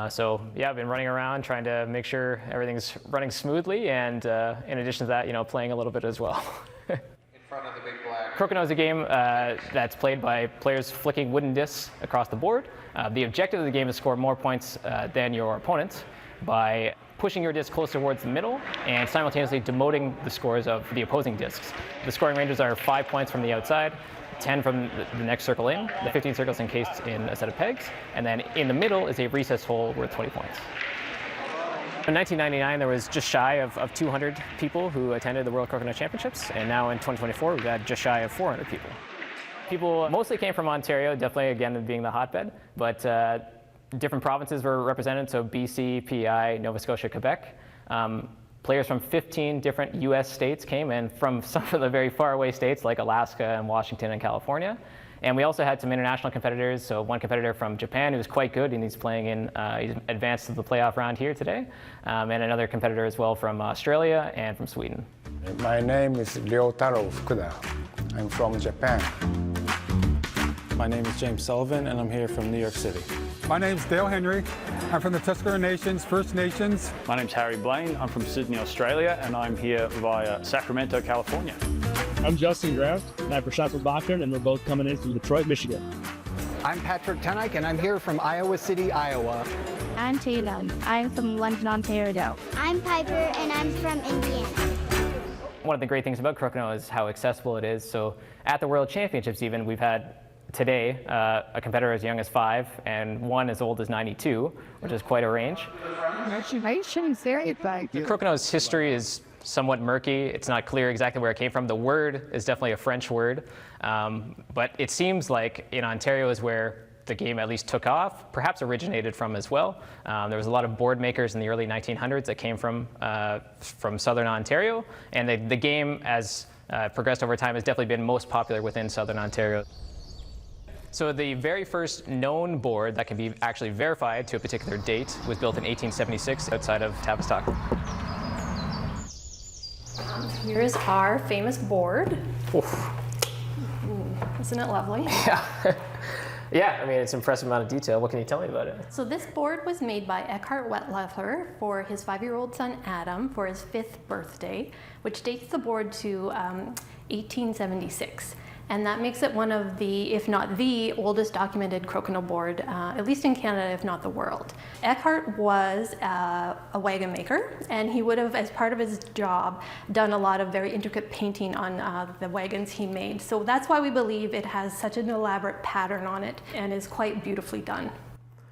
So yeah, I've been running around trying to make sure everything's running smoothly, and in addition to that, playing a little bit as well. In front of the big black Crokinole is a game that's played by players flicking wooden discs across the board. The objective of the game is to score more points than your opponent by pushing your disc closer towards the middle and simultaneously demoting the scores of the opposing discs. The scoring ranges are 5 points from the outside, 10 from the next circle in, the 15 circles encased in a set of pegs, and then in the middle is a recessed hole worth 20 points. In 1999, there was just shy of 200 people who attended the World Crokinole Championships, and now in 2024, we've got just shy of 400 people. People mostly came from Ontario, definitely again being the hotbed, but different provinces were represented, so BC, PEI, Nova Scotia, Quebec. Players from 15 different US states came, and from some of the very far away states like Alaska and Washington and California. And we also had some international competitors, so one competitor from Japan who was quite good, and he's playing in, he's advanced to the playoff round here today, and another competitor as well from Australia and from Sweden. My name is Ryotaro Fukuda. I'm from Japan. My name is James Sullivan, and I'm here from New York City. My name's Dale Henry. I'm from the Tuscarora Nations, First Nations. My name's Harry Blaine. I'm from Sydney, Australia, and I'm here via Sacramento, California. I'm Justin Graff, and I'm Prashant Bachran, and we're both coming in from Detroit, Michigan. I'm Patrick Tunike, and I'm here from Iowa City, Iowa. I'm Taylor. I'm from London, Ontario. I'm Piper, and I'm from Indiana. One of the great things about Crokinole is how accessible it is. So at the World Championships even, we've had today a competitor as young as 5 and one as old as 92, which is quite a range. Crokinole's history is somewhat murky. It's not clear exactly where it came from. The word is definitely a French word, but it seems like in Ontario is where the game at least took off, perhaps originated from as well. There was a lot of board makers in the early 1900s that came from southern Ontario, and the game, as progressed over time, has definitely been most popular within southern Ontario. So the very first known board that can be actually verified to a particular date was built in 1876 outside of Tavistock. Here's our famous board. Isn't it lovely? Yeah. Yeah, I mean, it's an impressive amount of detail. What can you tell me about it? So this board was made by Eckhart Wetlaufer for his 5-year-old son Adam for his 5th birthday, which dates the board to 1876. And that makes it one of the, if not the oldest documented Crokinole board, at least in Canada, if not the world. Eckhart was a wagon maker, and he would have, as part of his job, done a lot of very intricate painting on the wagons he made. So that's why we believe it has such an elaborate pattern on it and is quite beautifully done.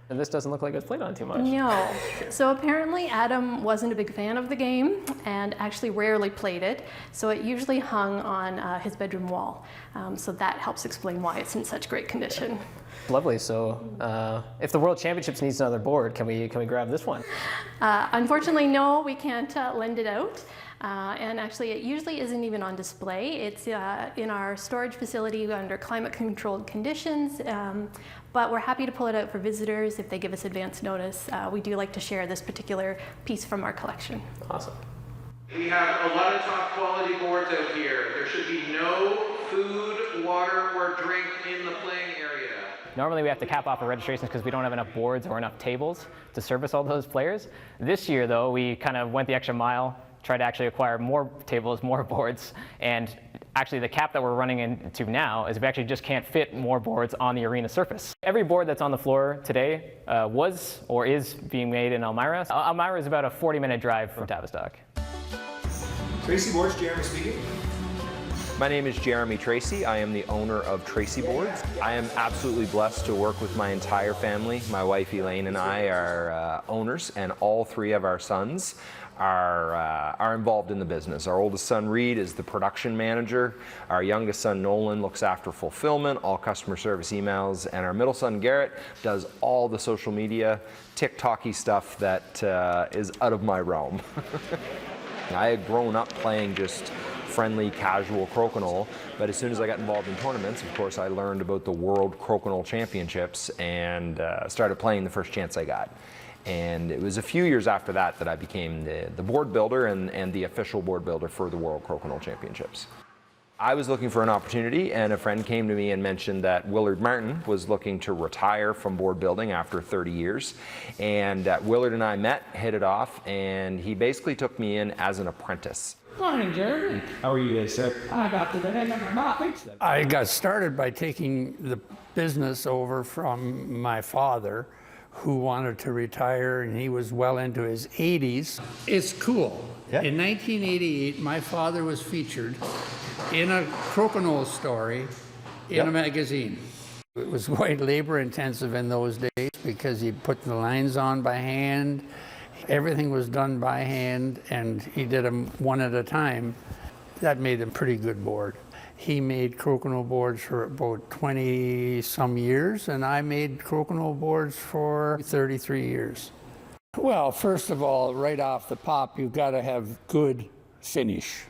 And this doesn't look like it's played on too much. No. So apparently Adam wasn't a big fan of the game and actually rarely played it. So it usually hung on his bedroom wall. So that helps explain why it's in such great condition. Lovely. So if the World Championships needs another board, can we grab this one? Unfortunately, no, we can't lend it out. And actually, it usually isn't even on display. It's in our storage facility under climate-controlled conditions. But we're happy to pull it out for visitors if they give us advance notice. We do like to share this particular piece from our collection. Awesome. We have a lot of top quality boards out here. There should be no food, water, or drink in the playing area. Normally we have to cap off our registrations because we don't have enough boards or enough tables to service all those players. This year, though, we kind of went the extra mile, tried to actually acquire more tables, more boards, and actually the cap that we're running into now is we actually just can't fit more boards on the arena surface. Every board that's on the floor today was or is being made in Elmira. Elmira is about a 40-minute drive from Tavistock. Tracy Boards, Jeremy speaking. My name is Jeremy Tracy. I am the owner of Tracy Boards. I am absolutely blessed to work with my entire family. My wife Elaine and I are owners, and all 3 of our sons are involved in the business. Our oldest son Reed is the production manager. Our youngest son Nolan looks after fulfillment, all customer service emails, and our middle son Garrett does all the social media, TikTok-y stuff that is out of my realm. I had grown up playing just friendly, casual Crokinole, but as soon as I got involved in tournaments, of course, I learned about the World Crokinole Championships and started playing the first chance I got. And it was a few years after that that I became the board builder and the official board builder for the World Crokinole Championships. I was looking for an opportunity, and a friend came to me and mentioned that Willard Martin was looking to retire from board building after 30 years. And Willard and I met, hit it off, and he basically took me in as an apprentice. Morning, Jeremy. How are you guys, sir? I got to the end of my pizza. I got started by taking the business over from my father, who wanted to retire, and he was well into his 80s. It's cool. Yeah. In 1988, my father was featured in a Crokinole story in a magazine. It was quite labor intensive in those days because he put the lines on by hand. Everything was done by hand, and he did them one at a time. That made him pretty good board. He made Crokinole boards for about 20 some years, and I made Crokinole boards for 33 years. Well, first of all, right off the pop, you've got to have good finish.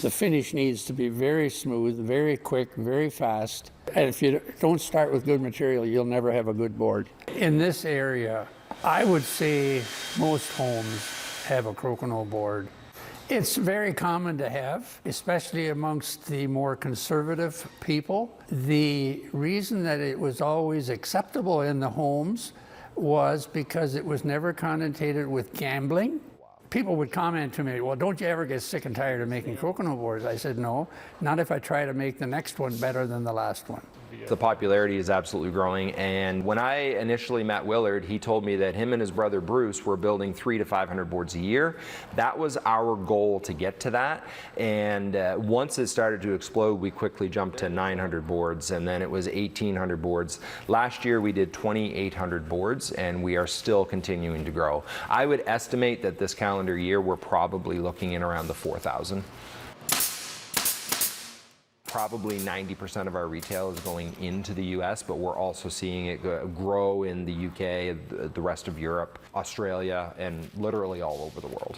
The finish needs to be very smooth, very quick, very fast. And if you don't start with good material, you'll never have a good board. In this area, I would say most homes have a Crokinole board. It's very common to have, especially amongst the more conservative people. The reason that it was always acceptable in the homes was because it was never connotated with gambling. People would comment to me, well, don't you ever get sick and tired of making Crokinole boards? I said, no, not if I try to make the next one better than the last one. The popularity is absolutely growing, and when I initially met Willard, he told me that him and his brother Bruce were building 300 to 500 boards a year. That was our goal to get to that, and once it started to explode, we quickly jumped to 900 boards, and then it was 1,800 boards. Last year we did 2,800 boards, and we are still continuing to grow. I would estimate that this calendar year we're probably looking in around the 4,000. Probably 90% of our retail is going into the US, but we're also seeing it grow in the UK, the rest of Europe, Australia, and literally all over the world.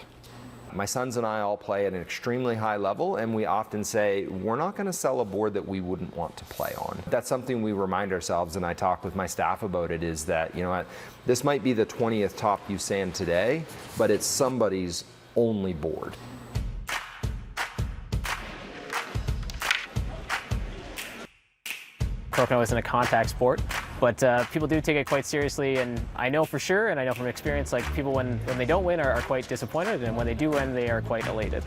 My sons and I all play at an extremely high level, and we often say, we're not going to sell a board that we wouldn't want to play on. That's something we remind ourselves, and I talk with my staff about it, is that, you know what, this might be the 20th top you sand today, but it's somebody's only board. Crokinole isn't a contact sport, but people do take it quite seriously, and I know for sure, and I know from experience, like people when they don't win are quite disappointed, and when they do win, they are quite elated.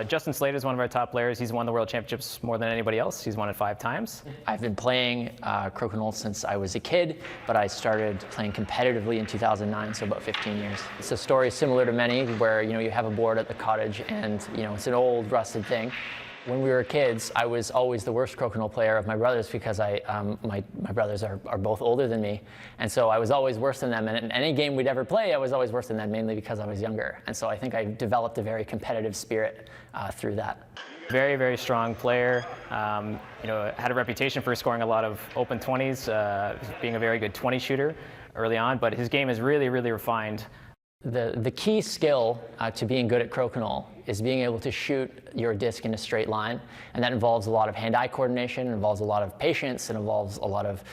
Justin Slater is one of our top players. He's won the World Championships more than anybody else. He's won it 5 times. I've been playing Crokinole since I was a kid, but I started playing competitively in 2009, so about 15 years. It's a story similar to many where you have a board at the cottage, and it's an old rusted thing. When we were kids, I was always the worst Crokinole player of my brothers because my brothers are both older than me. And so I was always worse than them. And in any game we'd ever play, I was always worse than them, mainly because I was younger. And so I think I developed a very competitive spirit through that. Very, very strong player. Had a reputation for scoring a lot of open 20s, being a very good 20 shooter early on, but his game is really, really refined. The key skill to being good at Crokinole is being able to shoot your disc in a straight line, and that involves a lot of hand-eye coordination, it involves a lot of patience, it involves a lot of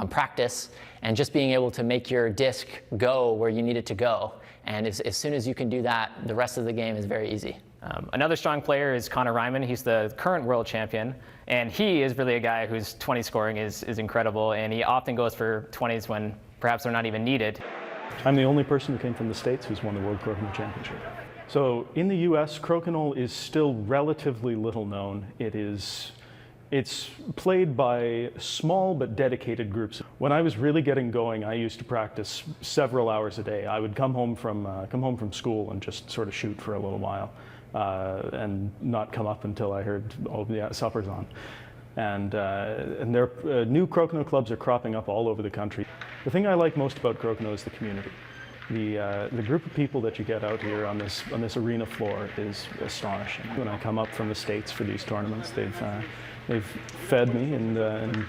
practice, and just being able to make your disc go where you need it to go. And as soon as you can do that, the rest of the game is very easy. Another strong player is Connor Ryman. He's the current world champion, and he is really a guy whose 20 scoring is incredible, and he often goes for 20s when perhaps they're not even needed. I'm the only person who came from the States who's won the World Crokinole Championship. So in the US, Crokinole is still relatively little known. It's played by small but dedicated groups. When I was really getting going, I used to practice several hours a day. I would come home from school and just sort of shoot for a little while and not come up until I heard, oh yeah, supper's on. And there new Crokinole clubs are cropping up all over the country. The thing I like most about Crokinole is the community. The group of people that you get out here on this arena floor is astonishing. When I come up from the States for these tournaments, they've fed me and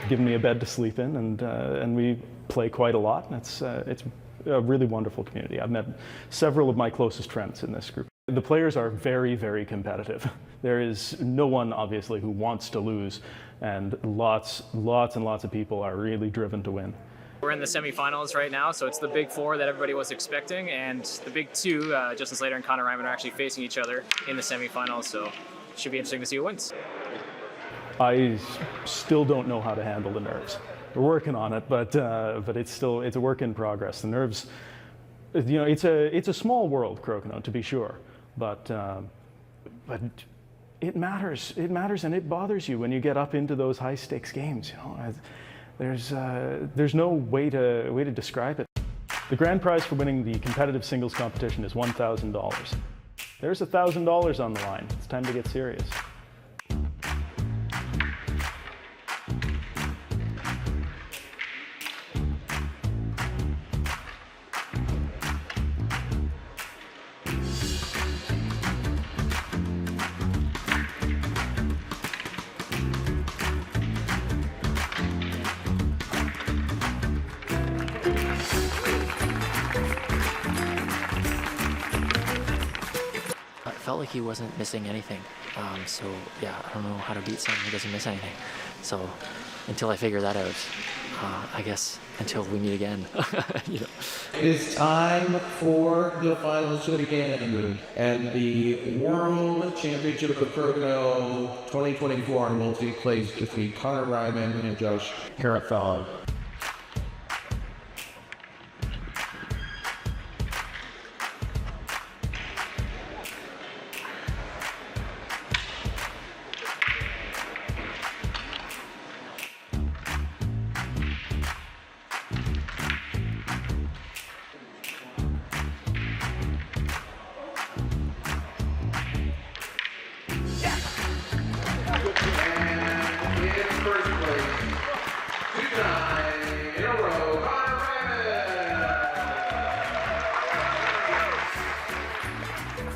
given me a bed to sleep in, and we play quite a lot. It's a really wonderful community. I've met several of my closest friends in this group. The players are very, very competitive. There is no one, obviously, who wants to lose, and lots and lots of people are really driven to win. We're in the semifinals right now, so it's the big 4 that everybody was expecting, and the big 2, Justin Slater and Connor Ryman, are actually facing each other in the semifinals, so it should be interesting to see who wins. I still don't know how to handle the nerves. We're working on it, but it's a work in progress. The nerves, it's a small world, Crokinole, to be sure. But it matters. It matters, and it bothers you when you get up into those high stakes games. You know, there's no way to describe it. The grand prize for winning the competitive singles competition is $1,000. There's $1,000 on the line. It's time to get serious. Felt like he wasn't missing anything. So yeah, I don't know how to beat someone who doesn't miss anything. So until I figure that out, I guess until we meet again. You know. It's time for the finals to begin, and the World Championship of Crokinole 2024 will take place between Connor Ryman and Josh Harrafeld.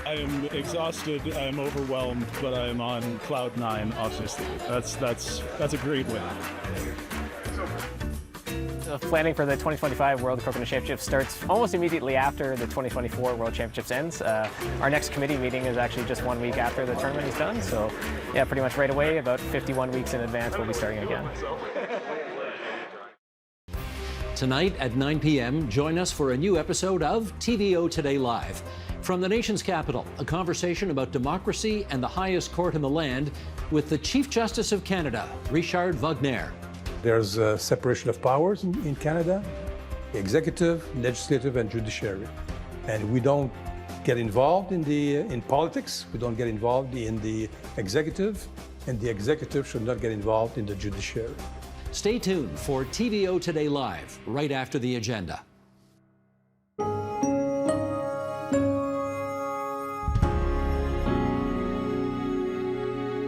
I am exhausted, I am overwhelmed, but I am on cloud 9, obviously. That's a great win. Planning for the 2025 World Crokinole Championship starts almost immediately after the 2024 World Championships ends. Our next committee meeting is actually just 1 week after the tournament is done. So yeah, pretty much right away, about 51 weeks in advance, we'll be starting again. Tonight at 9 p.m., join us for a new episode of TVO Today Live. From the nation's capital, a conversation about democracy and the highest court in the land with the Chief Justice of Canada, Richard Wagner. There's a separation of powers in Canada, executive, legislative, and judiciary. And we don't get involved in politics, we don't get involved in the executive, and the executive should not get involved in the judiciary. Stay tuned for TVO Today Live, right after the agenda.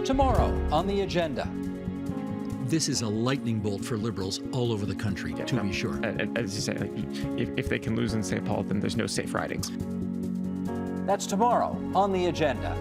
Tomorrow on the agenda. This is a lightning bolt for Liberals all over the country, to be sure. As you say, like, if they can lose in St. Paul, then there's no safe ridings. That's tomorrow on the agenda.